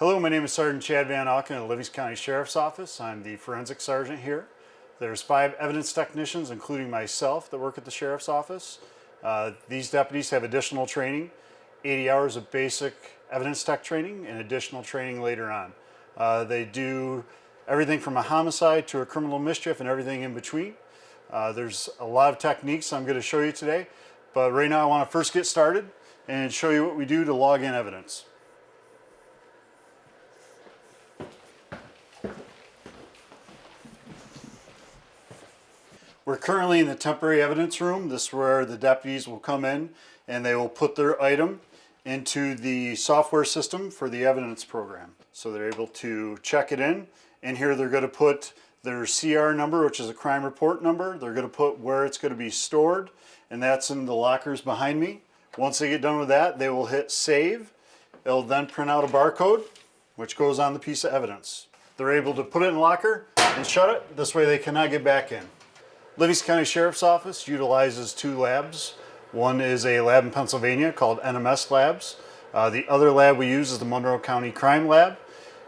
Hello, my name is Sergeant Chad Vanauken of the Livingston County Sheriff's Office. I'm the forensic sergeant here. There's 5 evidence technicians, including myself, that work at the Sheriff's Office. These deputies have additional training, 80 hours of basic evidence tech training and additional training later on. They do everything from a homicide to a criminal mischief and everything in between. There's a lot of techniques I'm going to show you today, but right now I want to first get started and show you what we do to log in evidence. We're currently in the temporary evidence room. This is where the deputies will come in and they will put their item into the software system for the evidence program. So they're able to check it in. And here they're going to put their CR number, which is a crime report number. They're going to put where it's going to be stored, and that's in the lockers behind me. Once they get done with that, they will hit save. They'll then print out a barcode, which goes on the piece of evidence. They're able to put it in the locker and shut it. This way they cannot get back in. Livingston County Sheriff's Office utilizes 2 labs. One is a lab in Pennsylvania called NMS Labs. The other lab we use is the Monroe County Crime Lab,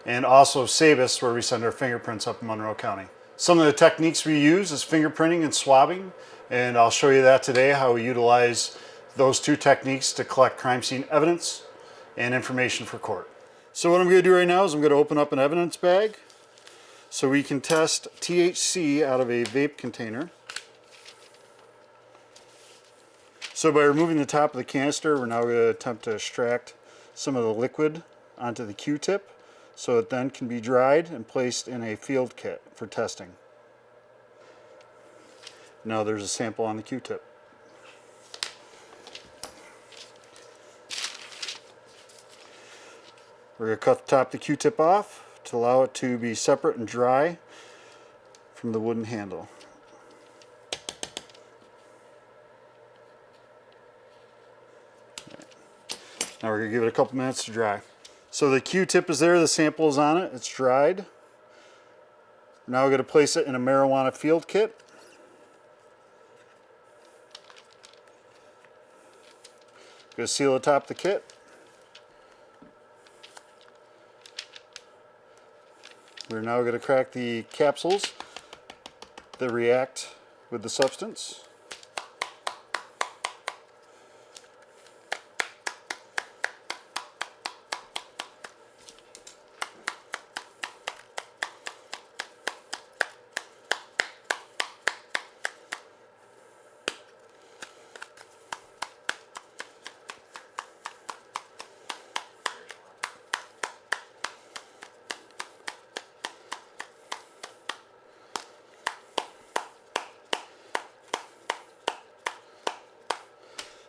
and also SABUS, where we send our fingerprints up in Monroe County. Some of the techniques we use is fingerprinting and swabbing, and I'll show you that today, how we utilize those 2 techniques to collect crime scene evidence and information for court. So what I'm going to do right now is I'm going to open up an evidence bag so we can test THC out of a vape container. So by removing the top of the canister, we're now going to attempt to extract some of the liquid onto the Q-tip so it then can be dried and placed in a field kit for testing. Now there's a sample on the Q-tip. We're going to cut the top of the Q-tip off to allow it to be separate and dry from the wooden handle. Now we're going to give it a couple minutes to dry. So the Q-tip is there, the sample is on it, it's dried. Now we're going to place it in a marijuana field kit. Going to seal the top of the kit. We're now going to crack the capsules that react with the substance.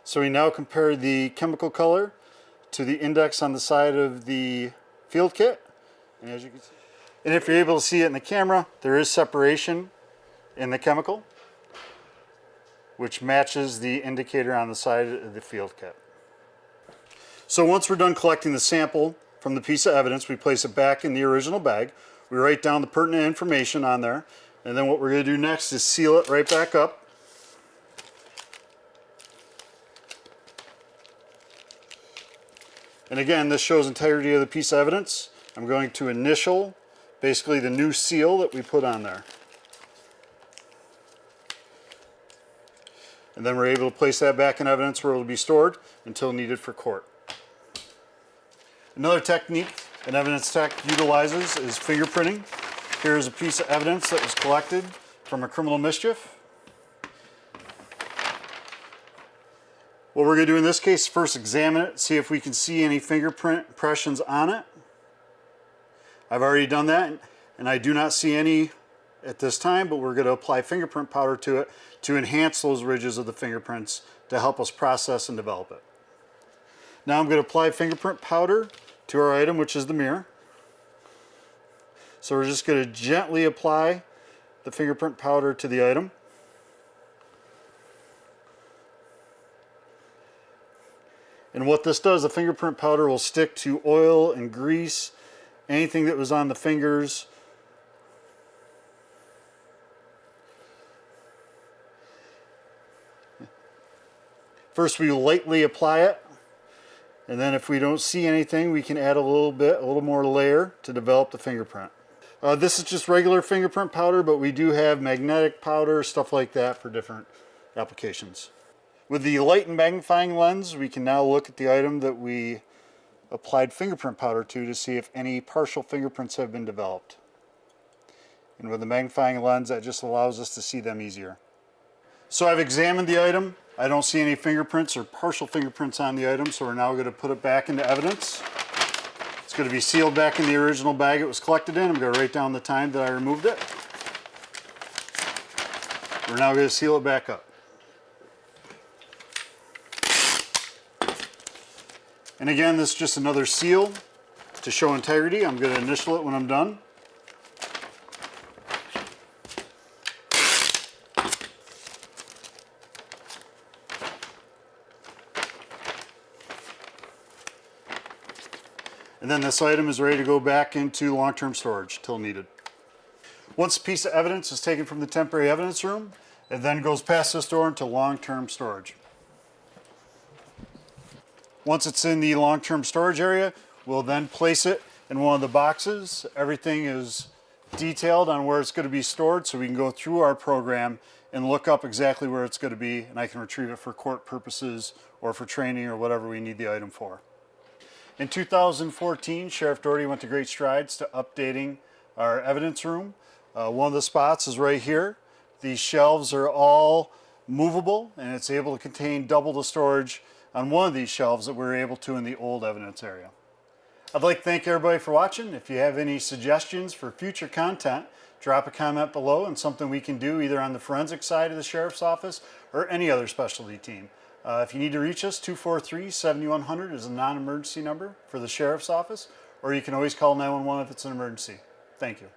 So we now compare the chemical color to the index on the side of the field kit. And as you can see, and if you're able to see it in the camera, there is separation in the chemical, which matches the indicator on the side of the field kit. So once we're done collecting the sample from the piece of evidence, we place it back in the original bag. We write down the pertinent information on there, and then what we're going to do next is seal it right back up. And again, this shows integrity of the piece of evidence. I'm going to initial basically the new seal that we put on there. And then we're able to place that back in evidence where it will be stored until needed for court. Another technique an evidence tech utilizes is fingerprinting. Here's a piece of evidence that was collected from a criminal mischief. What we're going to do in this case is first examine it, see if we can see any fingerprint impressions on it. I've already done that, and I do not see any at this time, but we're going to apply fingerprint powder to it to enhance those ridges of the fingerprints to help us process and develop it. Now I'm going to apply fingerprint powder to our item, which is the mirror. So we're just going to gently apply the fingerprint powder to the item. And what this does, the fingerprint powder will stick to oil and grease, anything that was on the fingers. First we lightly apply it, And then if we don't see anything, we can add a little more layer to develop the fingerprint. This is just regular fingerprint powder, but we do have magnetic powder, stuff like that for different applications. With the light and magnifying lens, we can now look at the item that we applied fingerprint powder to see if any partial fingerprints have been developed. And with the magnifying lens, that just allows us to see them easier. So I've examined the item. I don't see any fingerprints or partial fingerprints on the item, so we're now going to put it back into evidence. It's going to be sealed back in the original bag it was collected in. I'm going to write down the time that I removed it. We're now going to seal it back up. And again, this is just another seal to show integrity. I'm going to initial it when I'm done. And then this item is ready to go back into long-term storage till needed. Once a piece of evidence is taken from the temporary evidence room, it then goes past this door into long-term storage. Once it's in the long-term storage area, we'll then place it in one of the boxes. Everything is detailed on where it's going to be stored, so we can go through our program and look up exactly where it's going to be, and I can retrieve it for court purposes or for training or whatever we need the item for. In 2014, Sheriff Doherty went to great strides to updating our evidence room. One of the spots is right here. These shelves are all movable, and it's able to contain double the storage on one of these shelves that we were able to in the old evidence area. I'd like to thank everybody for watching. If you have any suggestions for future content, drop a comment below and something we can do either on the forensic side of the Sheriff's Office or any other specialty team. If you need to reach us, 243-7100 is a non-emergency number for the Sheriff's Office, or you can always call 911 if it's an emergency. Thank you.